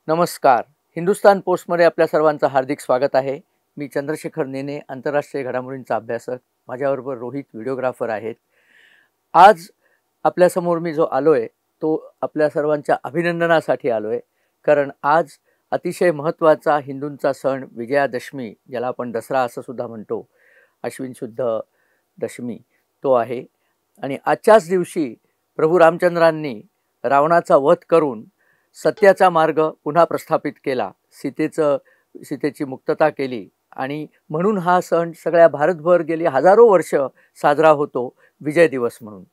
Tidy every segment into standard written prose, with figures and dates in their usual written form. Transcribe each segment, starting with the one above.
नमस्कार. हिंदुस्तान पोस्टमध्ये आपल्या सर्वांचं हार्दिक स्वागत आहे. मी चंद्रशेखर नेने, आंतरराष्ट्रीय घडामोडींचा अभ्यासक. माझ्याबरोबर रोहित व्हिडिओग्राफर आहेत. आज आपल्यासमोर मी जो आलो आहे तो आपल्या सर्वांच्या अभिनंदनासाठी आलो आहे, कारण आज अतिशय महत्त्वाचा हिंदूंचा सण विजयादशमी, ज्याला आपण दसरा असं सुद्धा म्हणतो, अश्विन शुद्ध दशमी तो आहे. आणि आजच्याच दिवशी प्रभू रामचंद्रांनी रावणाचा वध करून सत्याचा मार्ग पुन्हा प्रस्थापित केला, सीतेची मुक्तता केली आणि म्हणून हा सण सगळ्या भारतभर गेली हजारो वर्ष साजरा होतो, विजय दिवस म्हणून.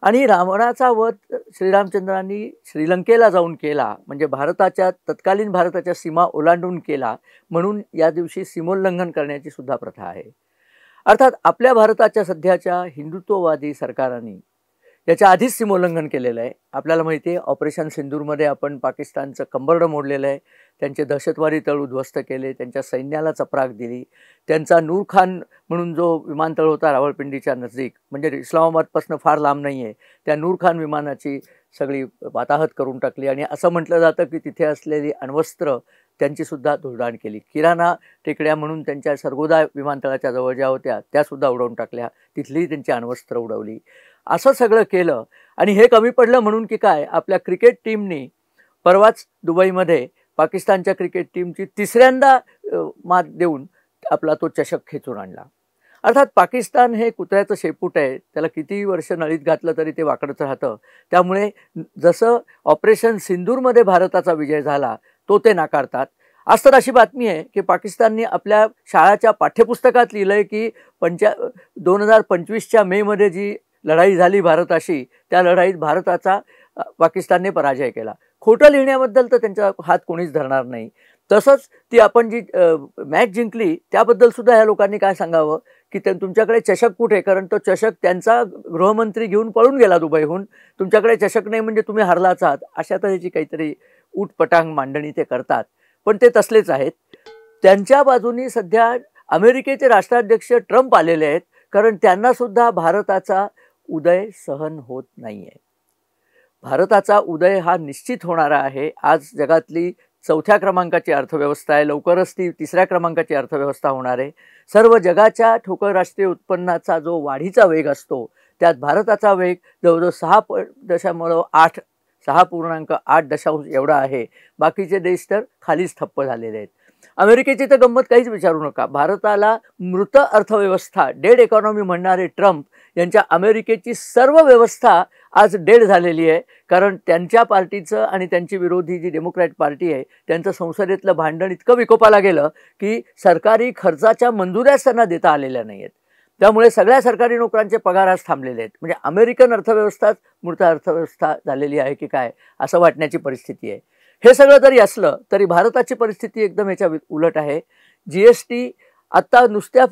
आणि रावणाचा वध श्रीरामचंद्रांनी श्रीलंकेला जाऊन केला, म्हणजे तत्कालीन भारताच्या सीमा ओलांडून केला, म्हणून या दिवशी सीमोल्लंघन करण्याची सुद्धा प्रथा आहे. अर्थात आपल्या भारताच्या सध्याच्या हिंदुत्ववादी सरकारांनी याच्या आधीच सीमोल्लंघन केलेलं आहे. आपल्याला माहिती आहे, ऑपरेशन सिंदूरमध्ये आपण पाकिस्तानचं कंबरडं मोडलेलं आहे, त्यांचे दहशतवादी तळ उद्ध्वस्त केले, त्यांच्या सैन्याला चपराक दिली. त्यांचा नूर खान म्हणून जो विमानतळ होता रावळपिंडीच्या नजदीक, म्हणजे इस्लामाबादपासून फार लांब नाही आहे, त्या नूर खान विमानाची सगळी वाताहत करून टाकली. आणि असं म्हटलं जातं की तिथे असलेली अण्वस्त्र त्यांचीसुद्धा धुळदाण केली. किराणा टेकड्या म्हणून त्यांच्या सरगोदा विमानतळाच्या जवळ ज्या होत्या त्यासुद्धा उडवून टाकल्या, तिथलीही त्यांची अण्वस्त्र उडवली. असं सगळं केलं. आणि हे कमी पडलं म्हणून की काय, आपल्या क्रिकेट टीमनी परवाच दुबईमध्ये पाकिस्तानच्या क्रिकेट टीमची तिसऱ्यांदा मात देऊन आपला तो चषक खेचून आणला. अर्थात पाकिस्तान हे कुत्र्याचं शेपूट आहे, त्याला कितीही वर्ष नळीत घातलं तरी ते वाकडच राहतं. त्यामुळे जसं ऑपरेशन सिंदूरमध्ये भारताचा विजय झाला तो ते नाकारतात. आज तर अशी बातमी आहे की पाकिस्तानने आपल्या शाळाच्या पाठ्यपुस्तकात लिहिलं आहे की 2025च्या मेमध्ये जी लढाई झाली भारताशी, त्या लढाईत भारताचा पाकिस्तानने पराजय केला. खोटं लिहिण्याबद्दल तर त्यांचा हात कोणीच धरणार नाही. तसंच ती आपण जी मॅच जिंकली त्याबद्दल सुद्धा या लोकांनी काय सांगावं की तुमच्याकडे चषक कुठे, कारण तो चषक त्यांचा गृहमंत्री घेऊन पळून गेला दुबईहून. तुमच्याकडे चषक नाही म्हणजे तुम्ही हरलाच आहात, अशा तऱ्हेची काहीतरी उटपटांग मांडणी ते करतात. पण ते तसलेच आहेत. त्यांच्या बाजूनी सध्या अमेरिकेचे राष्ट्राध्यक्ष ट्रम्प आलेले आहेत, कारण त्यांना सुद्धा भारताचा उदय सहन होत नाही आहे. भारताचा उदय हा निश्चित होणारा आहे. आज जगातली 4थ्या क्रमांकाची अर्थव्यवस्था आहे, लवकरच ती 3ऱ्या क्रमांकाची अर्थव्यवस्था होणार आहे. सर्व जगाच्या ठोकर राष्ट्रीय उत्पन्नाचा जो वाढीचा वेग असतो त्यात भारताचा वेग जवळजवळ 6.8 एवढा आहे. बाकीचे देश तर खालीच ठप्प झालेले आहेत. अमेरिकेची तर गंमत काहीच विचारू नका. भारताला मृत अर्थव्यवस्था, डेड इकॉनॉमी म्हणणारे ट्रम्प यांच्या अमेरिकेची सर्व व्यवस्था आज डेड झालेली आहे, कारण त्यांच्या पार्टीचं आणि त्यांची विरोधी जी डेमोक्रॅट पार्टी आहे त्यांचं संसदेतलं भांडण इतकं विकोपाला गेलं की सरकारी खर्चाच्या मंजुऱ्याच त्यांना देता आलेल्या नाही आहेत. त्यामुळे सगळ्या सरकारी नोकरांचे पगार आज थांबलेले आहेत. म्हणजे अमेरिकन अर्थव्यवस्थाच मृत अर्थव्यवस्था झालेली आहे की काय असं वाटण्याची परिस्थिती आहे. हे सगळं जरी असलं तरी भारताची परिस्थिती एकदम याच्या उलट आहे. GST आत्ता नुसत्या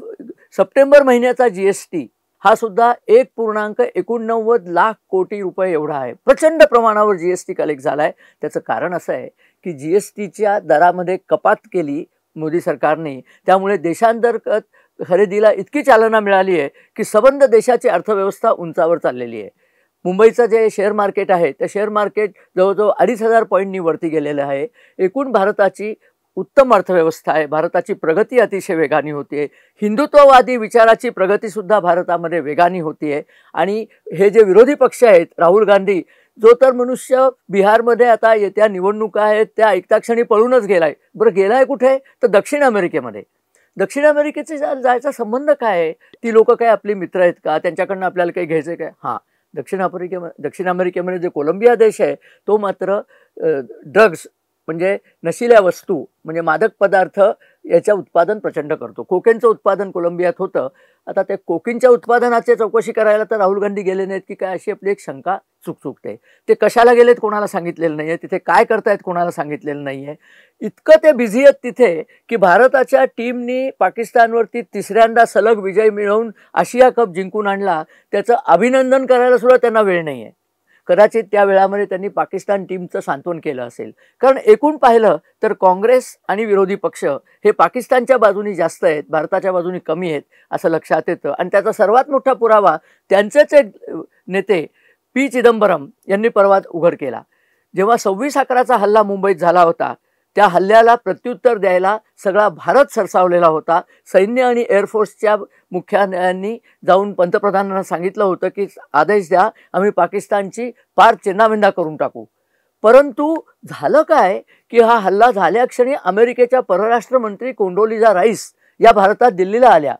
सप्टेंबर महिन्याचा GST हा सुद्धा 1.89 लाख कोटी रुपये एवढा आहे. प्रचंड प्रमाणावर GST कलेक्ट झाला आहे. त्याचं कारण असं आहे की GSTच्या दरामध्ये कपात केली मोदी सरकारने, त्यामुळे देशांतर्गत खरेदीला इतकी चालना मिळाली आहे की सबंध देशाची अर्थव्यवस्था उंचावर चाललेली आहे. मुंबईचं जे शेअर मार्केट आहे ते शेअर मार्केट जवळजवळ 2,500 पॉईंटनी वरती गेलेलं आहे. एकूण भारताची उत्तम अर्थव्यवस्था आहे. भारताची प्रगती अतिशय वेगाने होते. हिंदुत्ववादी विचाराची प्रगतीसुद्धा भारतामध्ये वेगाने होती आहे. आणि हे जे विरोधी पक्ष आहेत, राहुल गांधी जो तर मनुष्य बिहारमध्ये आता येत्या निवडणुका आहेत त्या ऐकता क्षणी पळूनच गेलाय. बरं गेलाय कुठे, तर दक्षिण अमेरिकेमध्ये. दक्षिण अमेरिकेचे जायचा संबंध काय आहे? ती लोक काय आपली मित्र आहेत का? त्यांच्याकडनं आपल्याला काही घ्यायचं काय? हां, दक्षिण अमेरिकेमध्ये जे कोलंबिया देश आहे तो मात्र ड्रग्स म्हणजे नशिल्या वस्तू म्हणजे मादक पदार्थ याचं उत्पादन प्रचंड करतो. कोकेनचं उत्पादन कोलंबियात होतं. आता त्या कोकीनच्या उत्पादनाची चौकशी करायला तर राहुल गांधी गेले नाहीत की काय, अशी आपली एक शंका चुकचुकते. ते कशाला गेलेत कोणाला सांगितलेलं नाही आहे, तिथे काय करतायत कोणाला सांगितलेलं नाही आहे. इतकं ते बिझी आहेत तिथे की भारताच्या टीमनी पाकिस्तानवरती तिसऱ्यांदा सलग विजय मिळवून आशिया कप जिंकून आणला, त्याचं अभिनंदन करायला सुद्धा त्यांना वेळ नाही आहे. कदाचित त्या वेळामध्ये त्यांनी पाकिस्तान टीमचं सांत्वन केलं असेल, कारण एकूण पाहिलं तर काँग्रेस आणि विरोधी पक्ष हे पाकिस्तानच्या बाजूनी जास्त आहेत, भारताच्या बाजूनी कमी आहेत असं लक्षात येतं. आणि त्याचा सर्वात मोठा पुरावा त्यांचेच एक नेते पी चिदंबरम यांनी परवा उघड केला. जेव्हा 26/11चा हल्ला मुंबईत झाला होता त्या हल्ल्याला प्रत्युत्तर द्यायला सगळा भारत सरसावलेला होता. सैन्य आणि एअरफोर्सच्या मुख्यालयांनी जाऊन पंतप्रधानांना सांगितलं होतं की आदेश द्या, आम्ही पाकिस्तानची पार चिन्नाभिन्ना करून टाकू. परंतु झालं काय की हा हल्ला झाल्याक्षणी अमेरिकेच्या परराष्ट्र मंत्री कोंडोलिझा राईस या भारतात दिल्लीला आल्या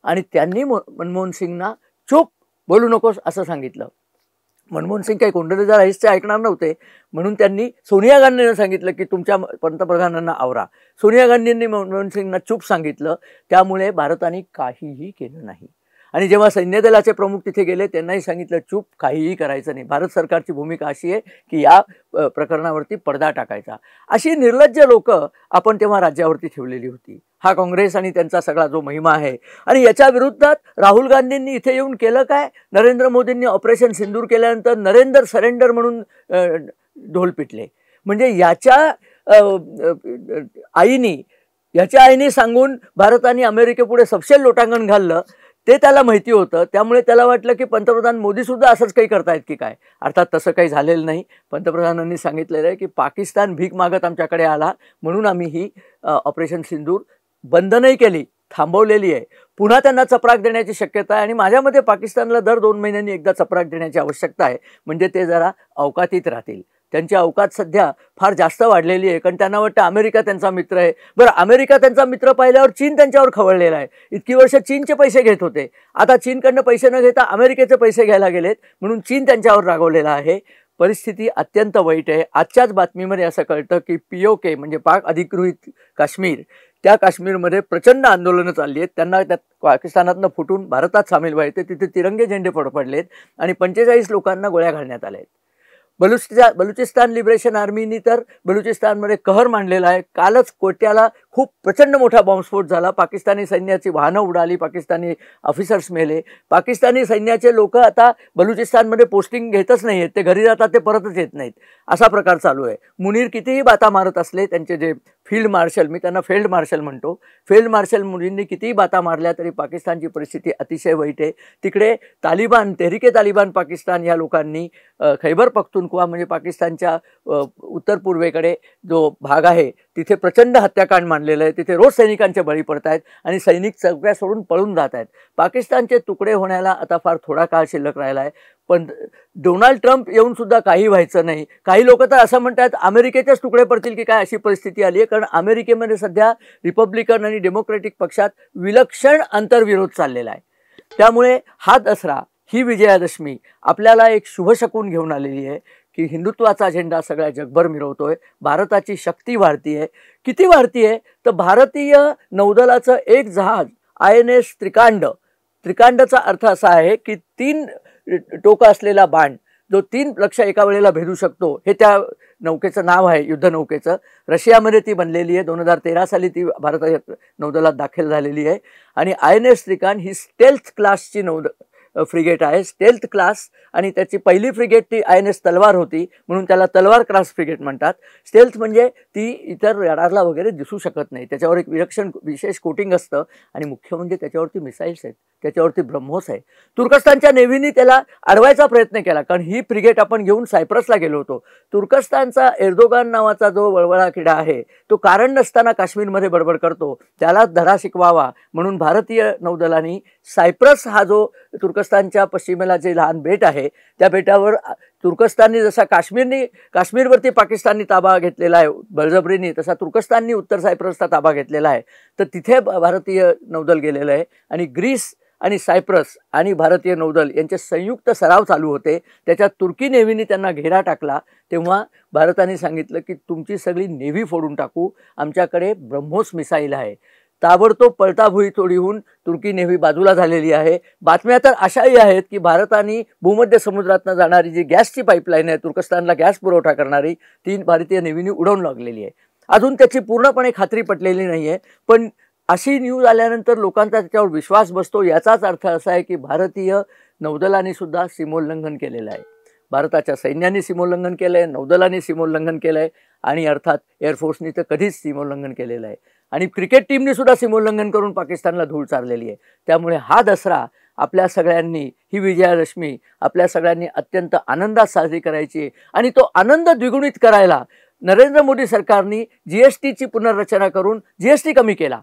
आणि त्यांनी मनमोहन सिंगना चूप, बोलू नकोस असं सांगितलं. मनमोहन सिंग काही कोंडोलिझा राईसचे ऐकणार नव्हते, म्हणून त्यांनी सोनिया गांधींना सांगितलं की तुमच्या पंतप्रधानांना आवरा. सोनिया गांधींनी मनमोहन सिंगना चूप सांगितलं. त्यामुळे भारताने काहीही केलं नाही. आणि जेव्हा सैन्य दलाचे प्रमुख तिथे गेले त्यांनाही सांगितलं चूप, काहीही करायचं नाही. भारत सरकारची भूमिका अशी आहे की या प्रकरणावरती पडदा टाकायचा. अशी निर्लज्ज लोक आपण तेव्हा राज्यावरती ठेवलेली होती. हा काँग्रेस आणि त्यांचा सगळा जो महिमा आहे. आणि याच्या विरुद्धात राहुल गांधींनी इथे येऊन केलं काय, नरेंद्र मोदींनी ऑपरेशन सिंदूर केल्यानंतर नरेंद्र सरेंडर म्हणून ढोल पिटले. म्हणजे याच्या आईनी सांगून भारताने अमेरिकेपुढे सपशेल लोटांगण घाललं, ते त्याला माहिती होतं. त्यामुळे त्याला वाटलं की पंतप्रधान मोदीसुद्धा असंच काही करतायत की काय. अर्थात तसं काही झालेलं नाही. पंतप्रधानांनी सांगितलेलं आहे की पाकिस्तान भीक मागत आमच्याकडे आला म्हणून आम्ही ही ऑपरेशन सिंदूर बंद नाही केली, थांबवलेली आहे. पुन्हा त्यांना चपराक देण्याची शक्यता आहे आणि माझ्या मते पाकिस्तानला दर 2 महिन्यांनी एकदा चपराक देण्याची आवश्यकता आहे, म्हणजे ते जरा अवकातीत राहतील. त्यांची अवकात सध्या फार जास्त वाढलेली आहे, कारण त्यांना वाटतं अमेरिका त्यांचा मित्र आहे. बरं, अमेरिका त्यांचा मित्र पाहिल्यावर चीन त्यांच्यावर खवळलेला आहे. इतकी वर्ष चीनचे पैसे घेत होते, आता चीनकडनं पैसे न घेता अमेरिकेचे पैसे घ्यायला गेलेत, म्हणून चीन त्यांच्यावर रागवलेला आहे. परिस्थिती अत्यंत वाईट आहे. आजच्याच बातमीमध्ये असं कळतं की POK म्हणजे पाक अधिकृत काश्मीर, त्या काश्मीरमध्ये प्रचंड आंदोलनं चालली आहेत. त्यांना त्यात पाकिस्तानातनं फुटून भारतात सामील व्हायचे. तिथे तिरंगे झेंडे फडफडलेत आणि 45 लोकांना गोळ्या घालण्यात आल्या आहेत. बलुचिस्तान लिबरेशन आर्मीनी तर बलुचिस्तानमध्ये कहर मांडलेला आहे. कालच कोट्याला खूप प्रचंड मोठा बॉम्बस्फोट झाला. पाकिस्तानी सैन्याची वाहनं उडाली, पाकिस्तानी ऑफिसर्स मेले. पाकिस्तानी सैन्याचे लोक आता बलुचिस्तानमध्ये पोस्टिंग घेतच नाही आहेत, ते घरी जातात, ते परतच येत नाहीत. असा प्रकार चालू आहे. मुनीर कितीही बाता मारत असले, त्यांचे जे फील्ड मार्शल, मी त्यांना फिल्ड मार्शल म्हणतो, फील्ड मार्शल मुनीरनी कितीही बाता मारल्या तरी पाकिस्तानची परिस्थिती अतिशय वाईट आहे. तिकडे तालिबान, तेहरीके तालिबान पाकिस्तान या लोकांनी खैबर पख्तूनख्वा म्हणजे पाकिस्तानच्या उत्तर पूर्वेकडे जो भाग आहे तिथे प्रचंड हत्याकांड मांडलेलं आहे. तिथे रोज सैनिकांचे बळी पडत आहेत आणि सैनिक सगळ्या सोडून पळून जात आहेत. पाकिस्तानचे तुकडे होण्याला आता फार थोडा काळ शिल्लक राहिला आहे. पण डोनाल्ड ट्रम्प येऊन सुद्धा काही व्हायचं नाही. काही लोक तर असं म्हणतात अमेरिकेचेच तुकडे पडतील की काय, अशी परिस्थिती आली आहे. कारण अमेरिकेमध्ये सध्या रिपब्लिकन आणि डेमोक्रॅटिक पक्षात विलक्षण आंतरविरोध चाललेला आहे. त्यामुळे हा दसरा, ही विजयादशमी आपल्याला एक शुभशकून घेऊन आलेली आहे की हिंदुत्वाचा झेंडा सगळ्या जगभर मिरवतोय. भारताची शक्ती वाढती आहे. किती वाढती आहे तर भारतीय नौदलाचं एक जहाज INS त्रिकांड, त्रिकांडचा अर्थ असा आहे की 3 टोकं असलेला बाण जो 3 लक्ष्य एका वेळेला भेदू शकतो, हे त्या नौकेचं नाव आहे, युद्धनौकेचं. रशियामध्ये ती बनलेली आहे. 2013 साली ती भारताच्या नौदलात दाखल झालेली आहे. आणि INS त्रिकांड ही स्टेल्थ क्लासची फ्रिगेट आहे, स्टेल्थ क्लास. आणि त्याची पहिली फ्रिगेट ती INS तलवार होती, म्हणून त्याला तलवार क्लास फ्रिगेट म्हणतात. स्टेल्थ म्हणजे ती इतर रडारला वगैरे दिसू शकत नाही, त्याच्यावर एक विशेष कोटिंग असतं. आणि मुख्य म्हणजे त्याच्यावरती मिसाईल्स आहेत, त्याच्यावरती ब्रह्मोस आहे. तुर्कस्तानच्या नेव्हीनी त्याला अडवायचा प्रयत्न केला, कारण ही फ्रिगेट आपण घेऊन सायप्रसला गेलो होतो. तुर्कस्तानचा एर्दोगान नावाचा जो वळवळा किडा आहे, तो कारण नसताना काश्मीरमध्ये बडबड करतो, त्याला धडा शिकवावा म्हणून भारतीय नौदलाने सायप्रस हा जो तुर्कस्तानच्या पश्चिमेला जे लहान बेट आहे, त्या बेटावर तुर्कस्ताननी जसा काश्मीरवरती पाकिस्ताननी ताबा घेतलेला आहे बळजबरीने, तसा तुर्कस्ताननी उत्तर सायप्रसचा ताबा घेतलेला आहे. तर तिथे भारतीय नौदल गेलेलं आहे. आणि ग्रीस आणि सायप्रस आणि भारतीय नौदल यांचे संयुक्त सराव चालू होते. त्याच्यात तुर्की नेव्हीने त्यांना घेरा टाकला. तेव्हा भारताने सांगितलं की तुमची सगळी नेव्ही फोडून टाकू, आमच्याकडे ब्रह्मोस मिसाईल आहे. ताबडतोब पळता भुई तोडी होऊन तुर्की नेव्ही बाजूला झालेली आहे. बातम्या तर अशाही आहेत की भारताने भूमध्य समुद्रातनं जाणारी जी गॅसची पाईपलाईन आहे, तुर्कस्तानला गॅस पुरवठा करणारी, ती भारतीय नेव्हीने उडवून लागलेली आहे. अजून त्याची पूर्णपणे खात्री पटलेली नाही आहे, पण अशी न्यूज आल्यानंतर लोकांचा त्याच्यावर विश्वास बसतो. याचाच अर्थ असा आहे की भारतीय नौदलाने सुद्धा सीमोल्लंघन केलेलं आहे. भारताच्या सैन्याने सीमोल्लंघन केलं आहे, नौदलाने सीमोल्लंघन केलं आहे आणि अर्थात एअरफोर्सनी तर कधीच सीमोल्लंघन केलेलं आहे. आणि क्रिकेट टीमने सुद्धा सीमोल्लंघन करून पाकिस्तानला धूळ चारलेली आहे. त्यामुळे हा दसरा आपल्या सगळ्यांनी, ही विजयादशमी आपल्या सगळ्यांनी अत्यंत आनंदात साजरी करायची आणि तो आनंद द्विगुणित करायला नरेंद्र मोदी सरकारने GSTची पुनर्रचना करून GST कमी केला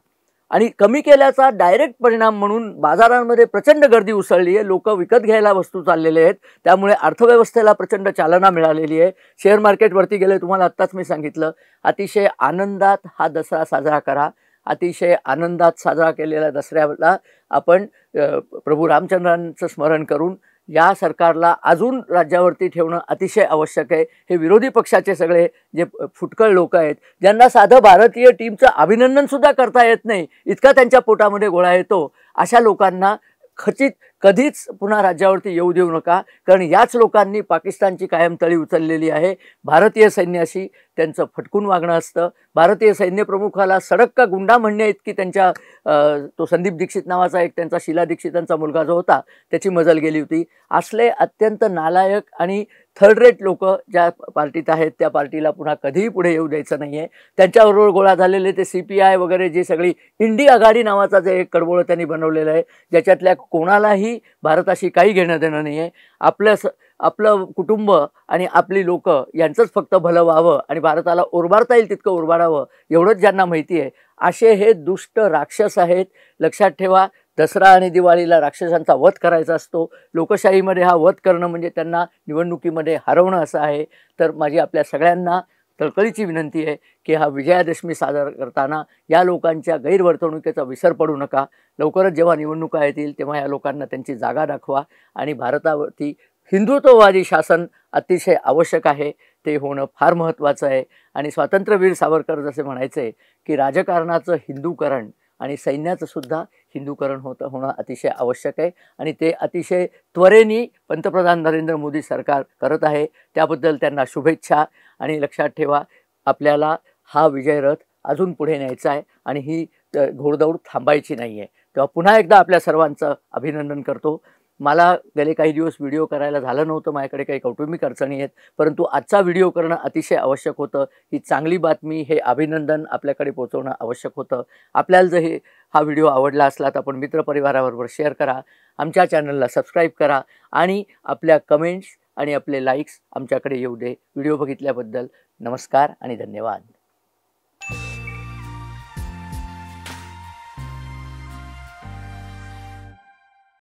आणि कमी केल्याचा डायरेक्ट परिणाम म्हणून बाजारांमध्ये प्रचंड गर्दी उसळली आहे. लोक विकत घ्यायला वस्तू चाललेले आहेत. त्यामुळे अर्थव्यवस्थेला प्रचंड चालना मिळालेली आहे. शेअर मार्केटवरती गेले, तुम्हाला आत्ताच मी सांगितलं. अतिशय आनंदात हा दसरा साजरा करा. अतिशय आनंदात साजरा केलेल्या दसऱ्याला आपण प्रभू रामचंद्रांचं स्मरण करून या सरकारला अजून राज्यावरती ठेवणं अतिशय आवश्यक आहे. हे विरोधी पक्षाचे सगळे जे फुटकळ लोक आहेत, ज्यांना साधं भारतीय टीमचं अभिनंदनसुद्धा करता येत नाही, इतका त्यांच्या पोटामध्ये गोळा येतो, अशा लोकांना खचित कधीच पुन्हा राज्यावरती येऊ देऊ नका. कारण याच लोकांनी पाकिस्तानची कायम तळी उचललेली आहे. भारतीय सैन्याशी त्यांचं फटकून वागणं असतं. भारतीय सैन्यप्रमुखाला सडक का गुंडा म्हणणे इतकी त्यांच्या तो संदीप दीक्षित नावाचा एक त्यांचा शीला दीक्षितांचा मुलगा जो होता त्याची मजल गेली होती. असले अत्यंत नालायक आणि थर्ड रेट लोक ज्या पार्टीत आहेत त्या पार्टीला पुन्हा कधीही पुढे येऊ द्यायचं नाही आहे. त्यांच्याबरोबर गोळा झालेले ते CPI वगैरे जे सगळी इंडी आघाडी नावाचा जे एक कडबोळं त्यांनी बनवलेलं आहे, ज्याच्यातल्या कोणालाही भारताशी काही घेणं देणं नाही आहे. आपलं कुटुंब आणि आपली लोक यांचंच फक्त भलं व्हावं आणि भारताला उरबारता येईल तितकं उरबारावं एवढंच ज्यांना माहिती आहे, असे हे दुष्ट राक्षस आहेत. लक्षात ठेवा, दसरा आणि दिवाळीला राक्षसांचा वध करायचा असतो. लोकशाहीमध्ये हा वध करणं म्हणजे त्यांना निवडणुकीमध्ये हरवणं असं आहे. तर माझी आपल्या सगळ्यांना कळकळीची विनंती आहे की हा विजयादशमी साजरा करताना या लोकांच्या गैरवर्तणुकीचा विसर पडू नका. लवकरच जेव्हा निवडणुका येतील तेव्हा या लोकांना त्यांची जागा दाखवा आणि भारतावरती हिंदुत्ववादी शासन अतिशय आवश्यक आहे. ते होणं फार महत्त्वाचं आहे. आणि स्वातंत्र्यवीर सावरकर जसे म्हणायचे की राजकारणाचं हिंदूकरण आणि सैन्याचं सुद्धा हिंदूकरण होणं अतिशय आवश्यक आहे आणि ते अतिशय त्वरेने पंतप्रधान नरेंद्र मोदी सरकार करत आहे. त्याबद्दल त्यांना शुभेच्छा. आणि लक्षात ठेवा, आपल्याला हा विजयरथ अजून पुढे न्यायचा आहे आणि ही घोडदौड थांबायची नाही आहे. तेव्हा पुन्हा एकदा आपल्या सर्वांचं अभिनंदन करतो. मला गेले काही दिवस व्हिडिओ करायला झालं नव्हतं, माझ्याकडे काही कौटुंबिक अडचणी आहेत, परंतु आजचा व्हिडिओ करणं अतिशय आवश्यक होतं. ही चांगली बातमी, हे अभिनंदन आपल्याकडे पोहोचवणं आवश्यक होतं. आपल्याला जर हा व्हिडिओ आवडला असला तर आपण मित्रपरिवाराबरोबर शेअर करा, आमच्या चॅनलला सबस्क्राईब करा आणि आपल्या कमेंट्स आणि आपले लाईक्स आमच्याकडे येऊ दे. व्हिडिओ बघितल्याबद्दल नमस्कार आणि धन्यवाद.